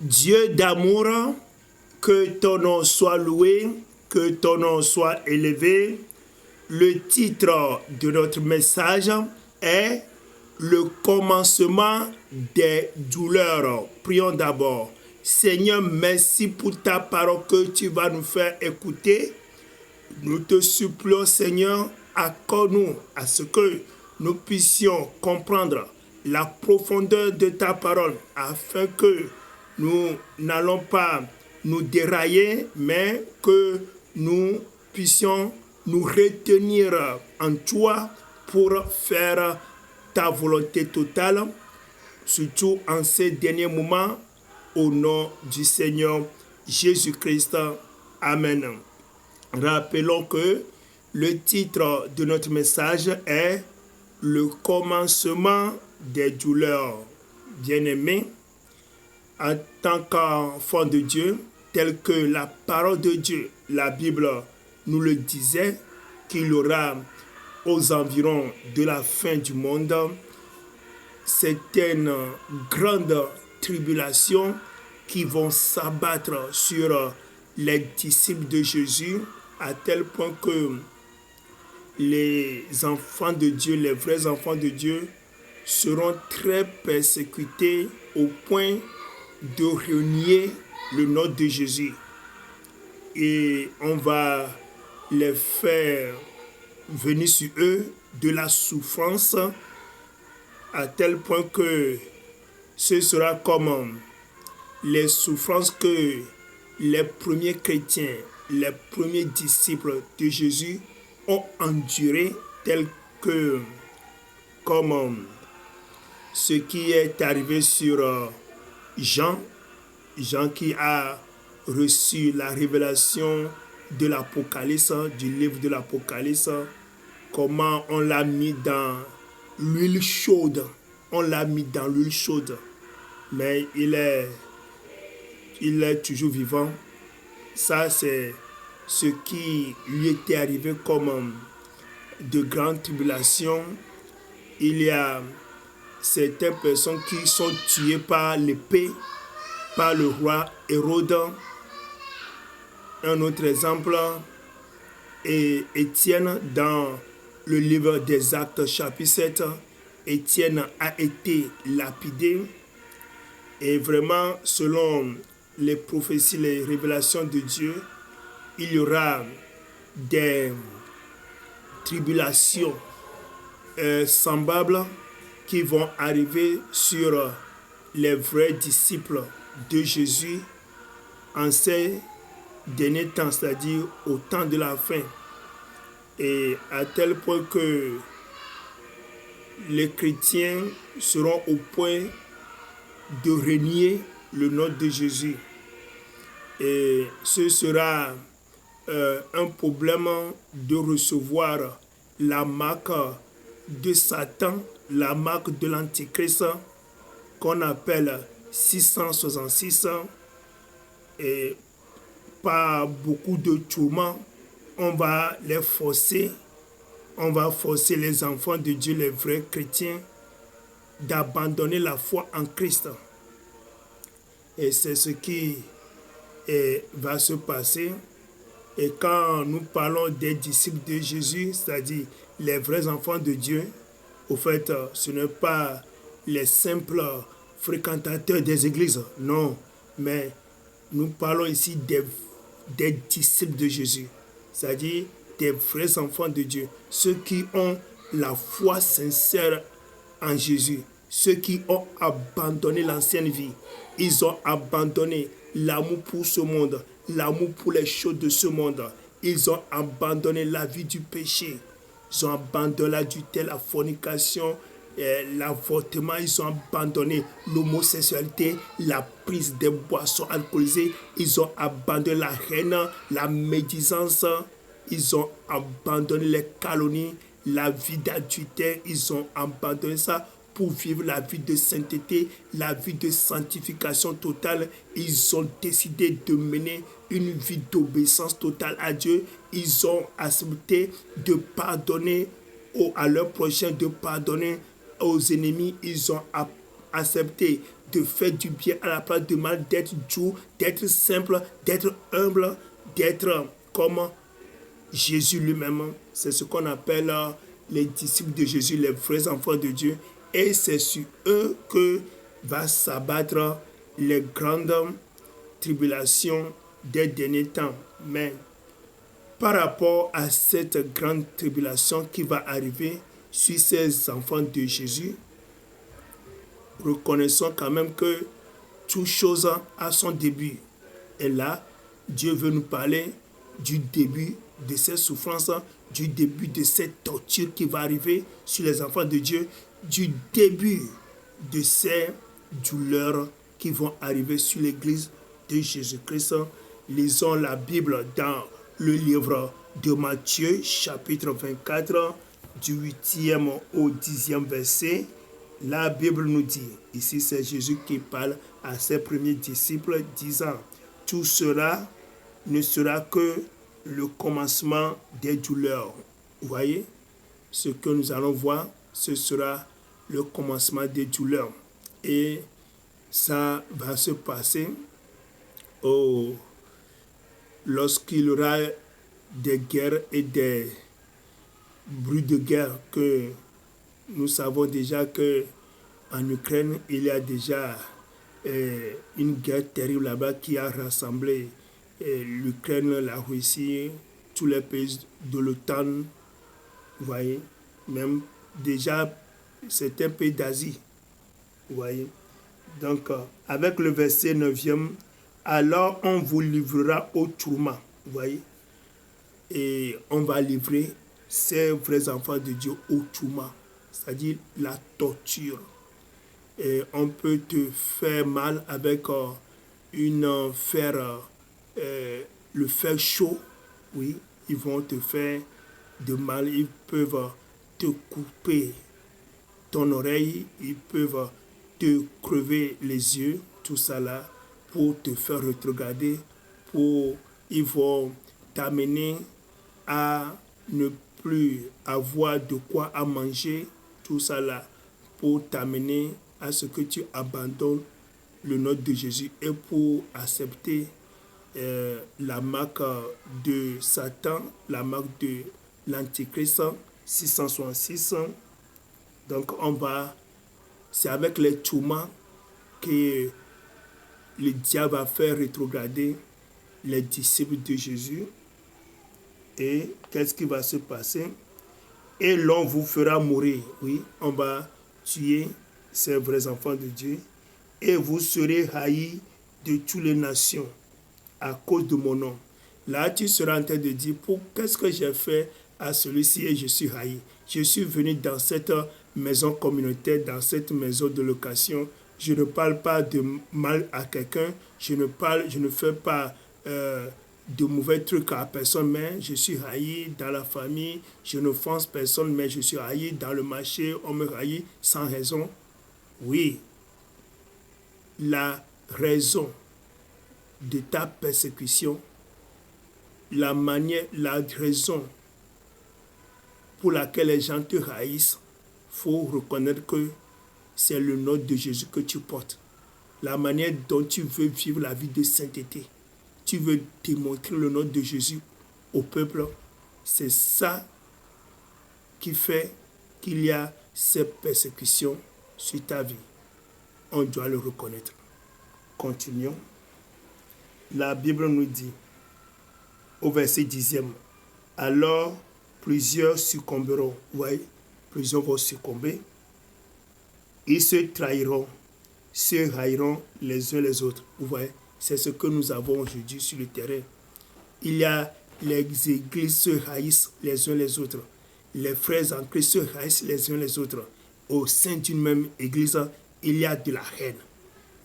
Dieu d'amour, que ton nom soit loué, que ton nom soit élevé. Le titre de notre message est le commencement des douleurs. Prions d'abord. Seigneur, merci pour ta parole que tu vas nous faire écouter. Nous te supplions, Seigneur, accorde-nous à ce que nous puissions comprendre la profondeur de ta parole afin que nous n'allons pas nous dérailler, mais que nous puissions nous retenir en toi pour faire ta volonté totale, surtout en ces derniers moments, au nom du Seigneur Jésus-Christ. Amen. Rappelons que le titre de notre message est « Le commencement des douleurs ». Bien-aimés, en tant qu'enfant de Dieu, tel que la parole de Dieu, la Bible nous le disait, qu'il y aura aux environs de la fin du monde certaines grandes tribulations qui vont s'abattre sur les disciples de Jésus, à tel point que les enfants de Dieu, les vrais enfants de Dieu, seront très persécutés au point de renier le nom de Jésus. Et on va les faire venir sur eux de la souffrance, à tel point que ce sera comme les souffrances que les premiers chrétiens, les premiers disciples de Jésus ont enduré, tel que comme ce qui est arrivé sur Jean qui a reçu la révélation de l'Apocalypse, du livre de l'Apocalypse, comment on l'a mis dans l'huile chaude. On l'a mis dans l'huile chaude, mais il est toujours vivant. Ça, c'est ce qui lui était arrivé comme de grandes tribulations. Il y a certaines personnes qui sont tuées par l'épée, par le roi Hérode. Un autre exemple est Étienne dans le livre des Actes chapitre 7. Étienne a été lapidé et vraiment selon les prophéties, les révélations de Dieu, il y aura des tribulations semblables qui vont arriver sur les vrais disciples de Jésus en ces derniers temps, c'est-à-dire au temps de la fin. Et à tel point que les chrétiens seront au point de renier le nom de Jésus. Et ce sera un problème de recevoir la marque de Satan, la marque de l'Antichrist qu'on appelle 666, et par beaucoup de tourments, on va forcer les enfants de Dieu, les vrais chrétiens, d'abandonner la foi en Christ. Et c'est ce qui va se passer. Et quand nous parlons des disciples de Jésus, c'est-à-dire les vrais enfants de Dieu, au fait, ce n'est pas les simples fréquentateurs des églises, non, mais nous parlons ici des disciples de Jésus, c'est-à-dire des vrais enfants de Dieu, ceux qui ont la foi sincère en Jésus, ceux qui ont abandonné l'ancienne vie. Ils ont abandonné l'amour pour ce monde, l'amour pour les choses de ce monde. Ils ont abandonné la vie du péché. Ils ont abandonné l'adultère, la fornication, l'avortement. Ils ont abandonné l'homosexualité, la prise des boissons alcoolisées. Ils ont abandonné la haine, la médisance. Ils ont abandonné les calomnies, la vie d'adultère. Ils ont abandonné ça pour vivre la vie de sainteté, la vie de sanctification totale. Ils ont décidé de mener une vie d'obéissance totale à Dieu. Ils ont accepté de pardonner à leurs prochains, de pardonner aux ennemis. Ils ont accepter de faire du bien à la place du mal, d'être doux, d'être simple, d'être humble, d'être comme Jésus lui-même. C'est ce qu'on appelle les disciples de Jésus, les vrais enfants de Dieu. Et c'est sur eux que va s'abattre les grandes tribulations des derniers temps. Mais par rapport à cette grande tribulation qui va arriver sur ces enfants de Jésus, reconnaissons quand même que toute chose a son début. Et là, Dieu veut nous parler du début de ces souffrances, du début de cette torture qui va arriver sur les enfants de Dieu, du début de ces douleurs qui vont arriver sur l'Église de Jésus-Christ. Lisons la Bible dans le livre de Matthieu, chapitre 24, du 8e au 10e verset. La Bible nous dit, ici c'est Jésus qui parle à ses premiers disciples, disant, tout cela ne sera que le commencement des douleurs. Vous voyez, ce que nous allons voir, ce sera le commencement des douleurs. Et ça va se passer lorsqu'il y aura des guerres et des bruits de guerre, que nous savons déjà que en Ukraine, il y a déjà une guerre terrible là-bas qui a rassemblé l'Ukraine, la Russie, tous les pays de l'OTAN, vous voyez, même déjà certains pays d'Asie, vous voyez. Donc, avec le verset 9e, alors on vous livrera au tourment, vous voyez, et on va livrer ces vrais enfants de Dieu au tourment, c'est-à-dire la torture. Et on peut te faire mal avec le fer chaud, oui, ils vont te faire de mal, ils peuvent te couper ton oreille, ils peuvent te crever les yeux, tout ça là, pour te faire rétrograder, ils vont t'amener à ne plus avoir de quoi à manger, tout ça là, pour t'amener à ce que tu abandonnes le nom de Jésus et pour accepter la marque de Satan, la marque de l'Antichrist 666. Donc c'est avec les tourments que le diable va faire rétrograder les disciples de Jésus. Et qu'est-ce qui va se passer? Et l'on vous fera mourir. Oui, on va tuer ces vrais enfants de Dieu. Et vous serez haïs de toutes les nations à cause de mon nom. Là, tu seras en train de dire, qu'est-ce que j'ai fait à celui-ci et je suis haï? Je suis venu dans cette maison communautaire, dans cette maison de location. Je ne parle pas de mal à quelqu'un. Je ne fais pas de mauvais trucs à personne, mais je suis haï dans la famille. Je ne fonce personne, mais je suis haï dans le marché. On me haït sans raison. Oui, la raison de ta persécution, la raison pour laquelle les gens te haïssent, il faut reconnaître que c'est le nom de Jésus que tu portes. La manière dont tu veux vivre la vie de sainteté, tu veux démontrer le nom de Jésus au peuple, c'est ça qui fait qu'il y a ces persécutions sur ta vie. On doit le reconnaître. Continuons. La Bible nous dit, au verset 10e, alors plusieurs succomberont. Oui, plusieurs vont succomber. Ils se trahiront, se haïront les uns les autres. Vous voyez, c'est ce que nous avons aujourd'hui sur le terrain. Il y a les églises se haïssent les uns les autres. Les frères en Christ se haïssent les uns les autres. Au sein d'une même église, il y a de la haine.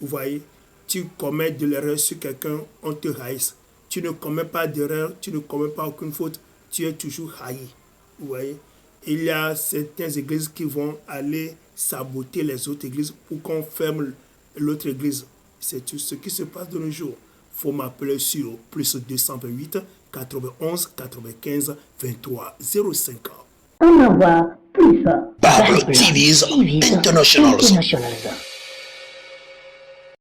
Vous voyez, tu commets de l'erreur sur quelqu'un, on te haïsse. Tu ne commets pas d'erreur, tu ne commets pas aucune faute, tu es toujours haï. Vous voyez, il y a certaines églises qui vont aller saboter les autres églises pour qu'on ferme l'autre église. C'est tout ce qui se passe de nos jours. Il faut m'appeler sur plus 228 91 95 23 05. On envoie plus. Bible TV's International.